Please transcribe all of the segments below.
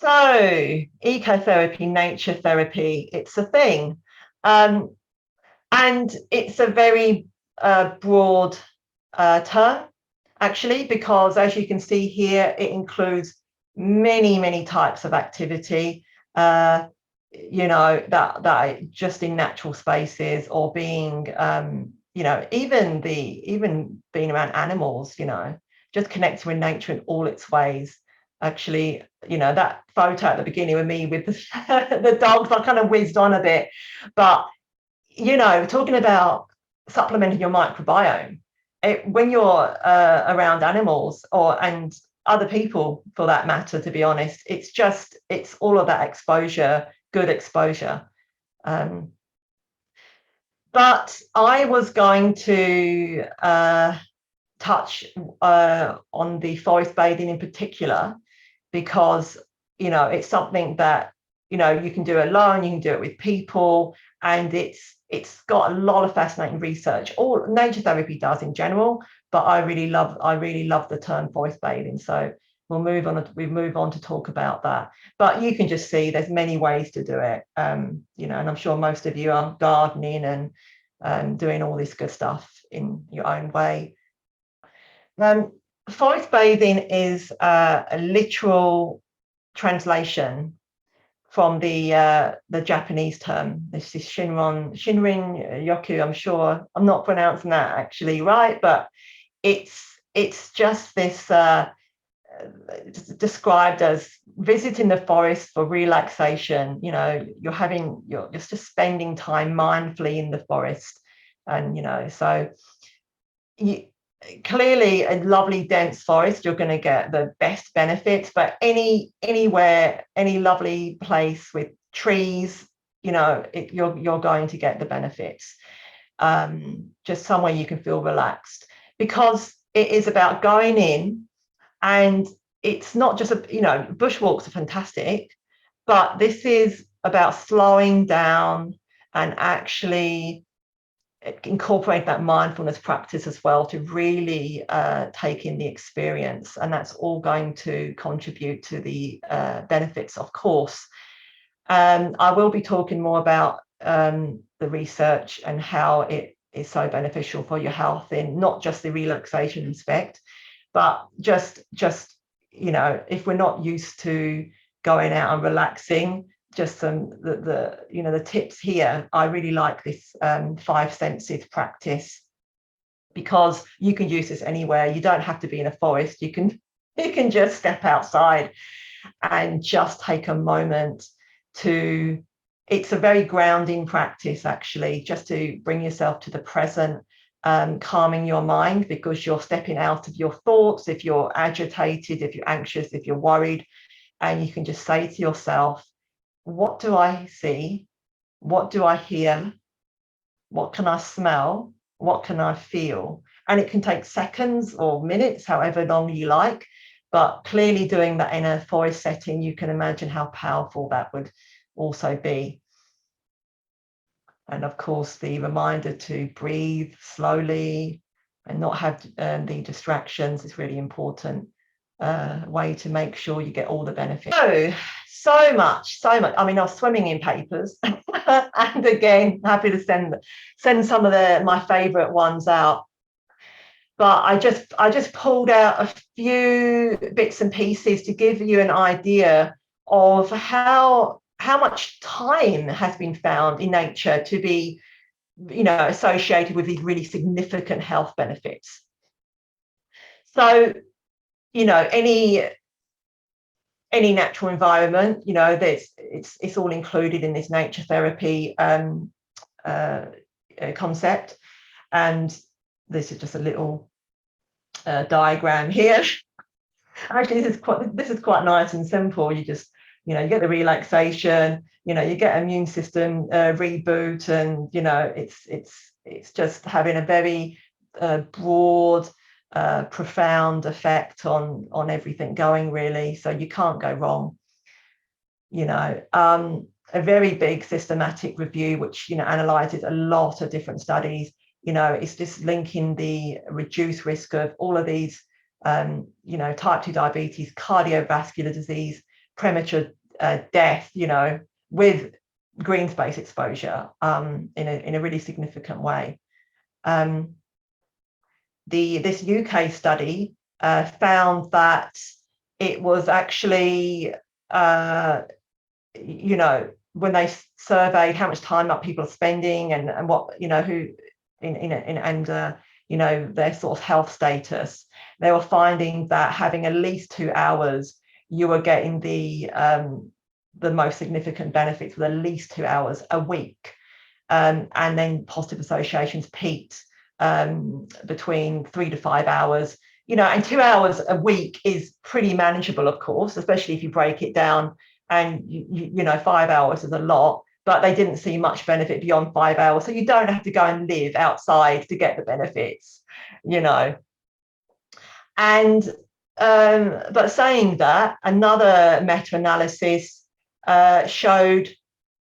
So, ecotherapy, nature therapy, it's a thing. Um, and it's a very broad term, actually, because as you can see here, it includes many, many types of activity, that just in natural spaces or being, even being around animals, just connecting with nature in all its ways. Actually, that photo at the beginning of me with the dogs, I kind of whizzed on a bit, but talking about supplementing your microbiome, when you're around animals and other people for that matter, to be honest, it's all of that exposure, good exposure. But I was going to touch on the forest bathing in particular, because it's something that you can do alone, you can do it with people, and it's got a lot of fascinating research. All nature therapy does in general, but I really love the term forest bathing. So we move on to talk about that. But you can just see there's many ways to do it, and I'm sure most of you are gardening and doing all this good stuff in your own way. Forest bathing is a literal translation from the Japanese term. This is Shinrin Yoku. I'm sure I'm not pronouncing that actually right, but it's just this described as visiting the forest for relaxation. You're just spending time mindfully in the forest, and so you clearly a lovely dense forest, you're going to get the best benefits, but anywhere, any lovely place with trees, you're going to get the benefits. Just somewhere you can feel relaxed, because it is about going in, and it's not just bushwalks are fantastic, but this is about slowing down and actually incorporate that mindfulness practice as well to really take in the experience, and that's all going to contribute to the benefits, of course. I will be talking more about the research and how it is so beneficial for your health in not just the relaxation aspect, but just if we're not used to going out and relaxing, just the tips here. I really like this 5 senses practice, because you can use this anywhere. You don't have to be in a forest. You can just step outside and just take a moment to. It's a very grounding practice, actually, just to bring yourself to the present, calming your mind, because you're stepping out of your thoughts. If you're agitated, if you're anxious, if you're worried, and you can just say to yourself, what do I see? What do I hear? What can I smell? What can I feel? And it can take seconds or minutes, however long you like. But clearly doing that in a forest setting, you can imagine how powerful that would also be. And of course, the reminder to breathe slowly and not have the distractions is really important. Way to make sure you get all the benefits. So much. I mean, I was swimming in papers, and again, happy to send some of my favorite ones out. But I just pulled out a few bits and pieces to give you an idea of how much time has been found in nature to be, associated with these really significant health benefits. So, any natural environment, it's all included in this nature therapy concept. And this is just a little diagram here. Actually, this is quite nice and simple. You just, you get the relaxation, you get immune system reboot, and it's just having a very broad, profound effect on everything going, really. So you can't go wrong. A very big systematic review which analyzes a lot of different studies. It's just linking the reduced risk of all of these type 2 diabetes, cardiovascular disease, premature death, with green space exposure in a really significant way. This UK study found that it was actually, when they surveyed how much time people are spending and what, who their sort of health status, they were finding that having at least 2 hours, you were getting the most significant benefits with at least 2 hours a week. And then positive associations peaked between 3 to 5 hours, and 2 hours a week is pretty manageable, of course, especially if you break it down, and 5 hours is a lot, but they didn't see much benefit beyond 5 hours. So you don't have to go and live outside to get the benefits, And but saying that, another meta-analysis showed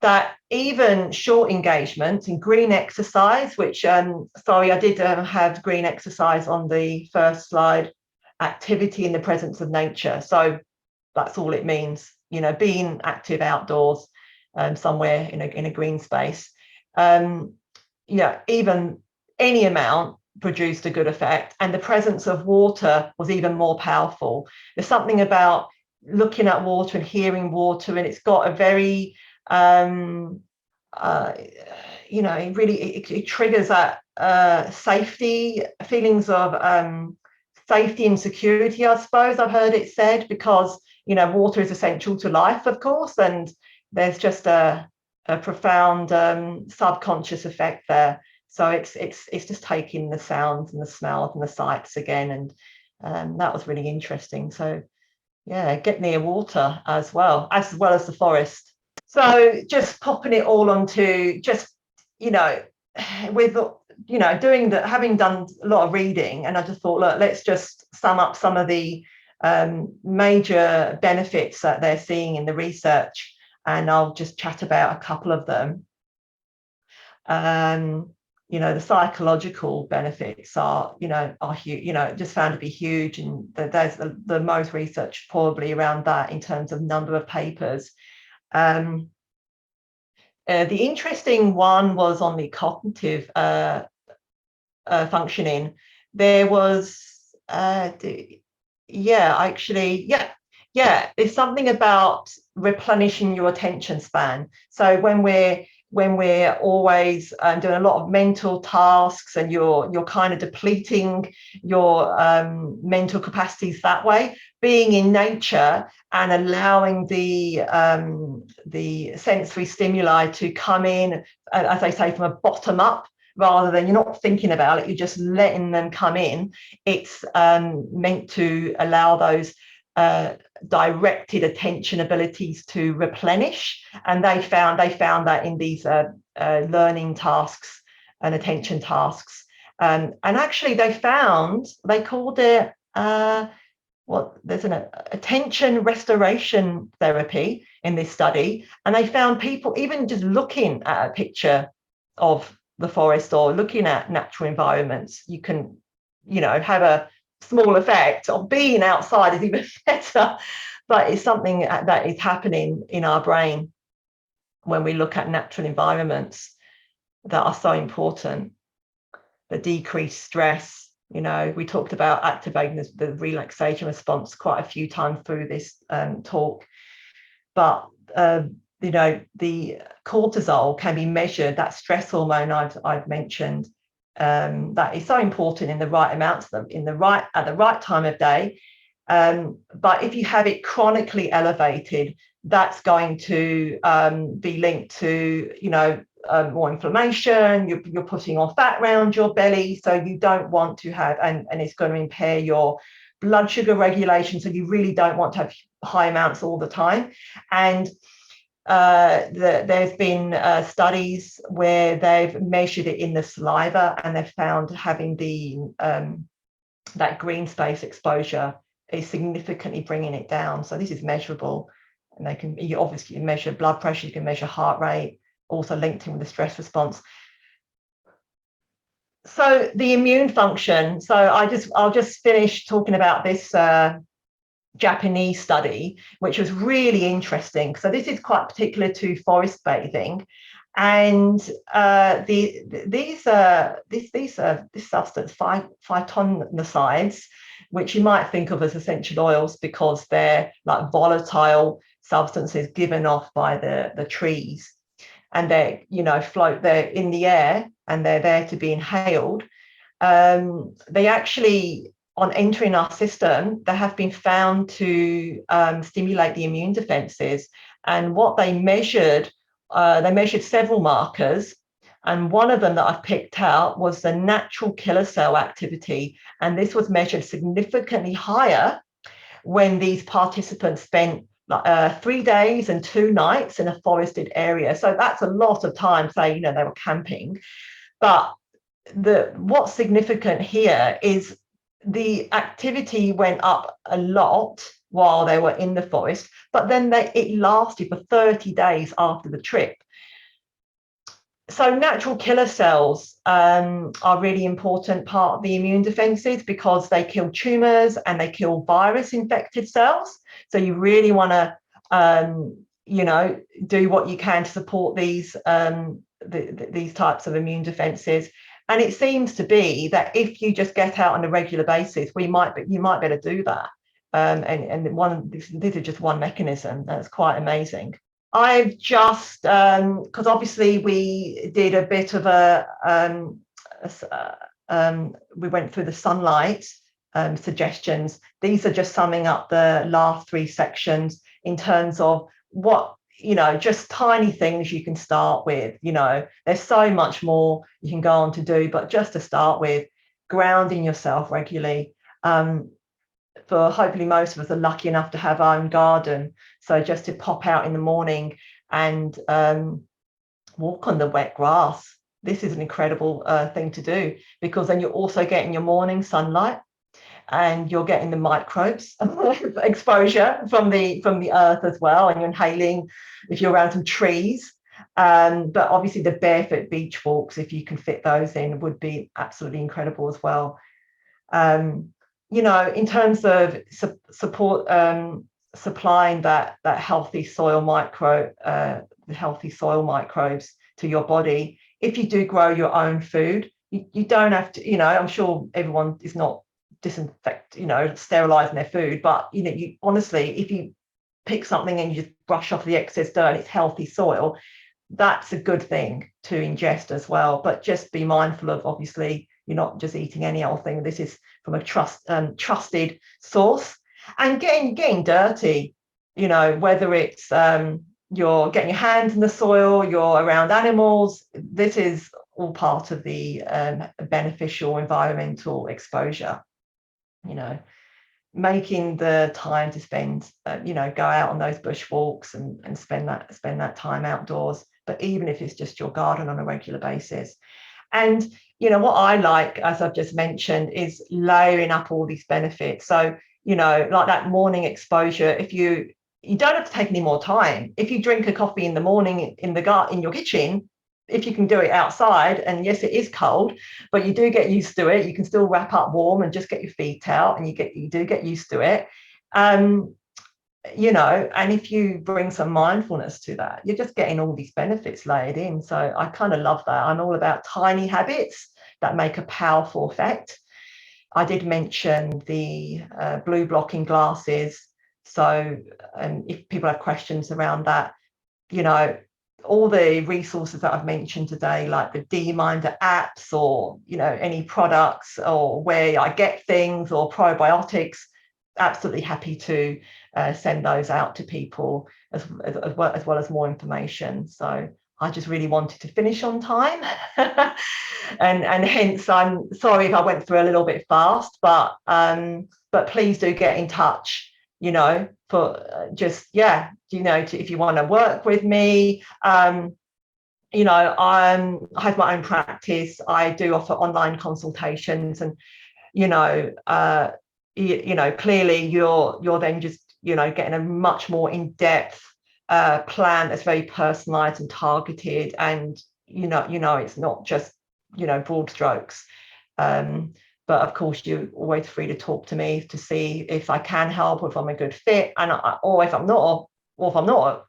that even short engagement in green exercise, which, sorry, I did have green exercise on the first slide, activity in the presence of nature. So that's all it means, being active outdoors, somewhere in a green space. Even any amount produced a good effect, and the presence of water was even more powerful. There's something about looking at water and hearing water, and it's got a very it triggers that safety, feelings of safety and security, I suppose I've heard it said, because water is essential to life, of course, and there's just a profound subconscious effect there. So it's just taking the sounds and the smells and the sights again, and that was really interesting. So yeah, get near water as well as the forest. So just popping it all onto just, with, having done a lot of reading, and I just thought, look, let's just sum up some of the major benefits that they're seeing in the research, and I'll just chat about a couple of them. The psychological benefits are huge, just found to be huge, and there's the most research probably around that in terms of number of papers. The interesting one was on the cognitive functioning. There was, there's something about replenishing your attention span. So when we're always doing a lot of mental tasks, and you're kind of depleting your mental capacities that way, being in nature and allowing the sensory stimuli to come in, as I say, from a bottom up, rather than you're not thinking about it, you're just letting them come in. It's meant to allow those directed attention abilities to replenish, and they found that in these learning tasks and attention tasks, and actually they called it there's an attention restoration therapy in this study, and they found people, even just looking at a picture of the forest or looking at natural environments, you can have a small effect. Of being outside is even better, but it's something that is happening in our brain when we look at natural environments that are so important. The decreased stress, we talked about activating the relaxation response quite a few times through this talk, but the cortisol can be measured, that stress hormone I've mentioned, that is so important in the right amounts, at the right time of day. But if you have it chronically elevated, that's going to be linked to more inflammation. You're putting on fat around your belly, so you don't want to have, and it's going to impair your blood sugar regulation, so you really don't want to have high amounts all the time. And there's been studies where they've measured it in the saliva, and they've found having that green space exposure is significantly bringing it down. So this is measurable, and you obviously measure blood pressure, you can measure heart rate, also linked in with the stress response. So the immune function. So I'll just finish talking about this Japanese study, which was really interesting. So this is quite particular to forest bathing, and this substance, phytonosides, which you might think of as essential oils because they're like volatile substances given off by the trees, and they're, they're in the air and they're there to be inhaled. They actually, on entering our system, they have been found to stimulate the immune defenses. And what they measured several markers. And one of them that I've picked out was the natural killer cell activity. And this was measured significantly higher when these participants spent 3 days and 2 nights in a forested area. So that's a lot of time, say, they were camping. But what's significant here is the activity went up a lot while they were in the forest, but then it lasted for 30 days after the trip. So natural killer cells are a really important part of the immune defenses because they kill tumors and they kill virus infected cells. So you really want to, do what you can to support these types of immune defenses. And it seems to be that if you just get out on a regular basis, you might better do that. This is just one mechanism. That's quite amazing. I've just, because obviously we did a bit of we went through the sunlight suggestions. These are just summing up the last 3 sections in terms of what, just tiny things you can start with. There's so much more you can go on to do, but just to start with, grounding yourself regularly. For hopefully most of us are lucky enough to have our own garden. So just to pop out in the morning and walk on the wet grass. This is an incredible thing to do, because then you're also getting your morning sunlight and you're getting the microbes exposure from the earth as well, and you're inhaling if you're around some trees. But obviously the barefoot beach walks, if you can fit those in, would be absolutely incredible as well. In terms of support, supplying that healthy soil healthy soil microbes to your body. If you do grow your own food, you don't have to, I'm sure everyone is not sterilizing their food, but you honestly, if you pick something and you just brush off the excess dirt, it's healthy soil, that's a good thing to ingest as well. But just be mindful of, obviously, you're not just eating any old thing. This is from a trusted source. And getting dirty, whether it's you're getting your hands in the soil, you're around animals, this is all part of the beneficial environmental exposure. Making the time to spend, go out on those bushwalks and spend that time outdoors. But even if it's just your garden on a regular basis. And what I like, as I've just mentioned, is layering up all these benefits. So like that morning exposure, if you don't have to take any more time. If you drink a coffee in the morning in your kitchen, if you can do it outside, and yes, it is cold, but you do get used to it. You can still wrap up warm and just get your feet out, and you do get used to it. And if you bring some mindfulness to that, you're just getting all these benefits layered in. So I kind of love that. I'm all about tiny habits that make a powerful effect. I did mention the blue blocking glasses. So if people have questions around that, all the resources that I've mentioned today, like the D-Minder apps, or any products, or where I get things, or probiotics, absolutely happy to send those out to people as well as more information. So I just really wanted to finish on time. and hence I'm sorry if I went through a little bit fast, but please do get in touch, for if you want to work with me. I have my own practice. I do offer online consultations, and clearly you're then just getting a much more in-depth plan that's very personalized and targeted, and it's not just broad strokes. But of course, you're always free to talk to me to see if I can help or if I'm a good fit. Or if I'm not,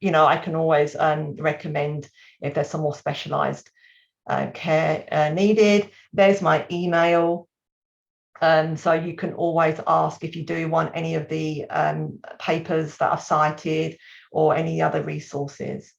I can always recommend if there's some more specialized care needed. There's my email. So you can always ask if you do want any of the papers that I've cited or any other resources.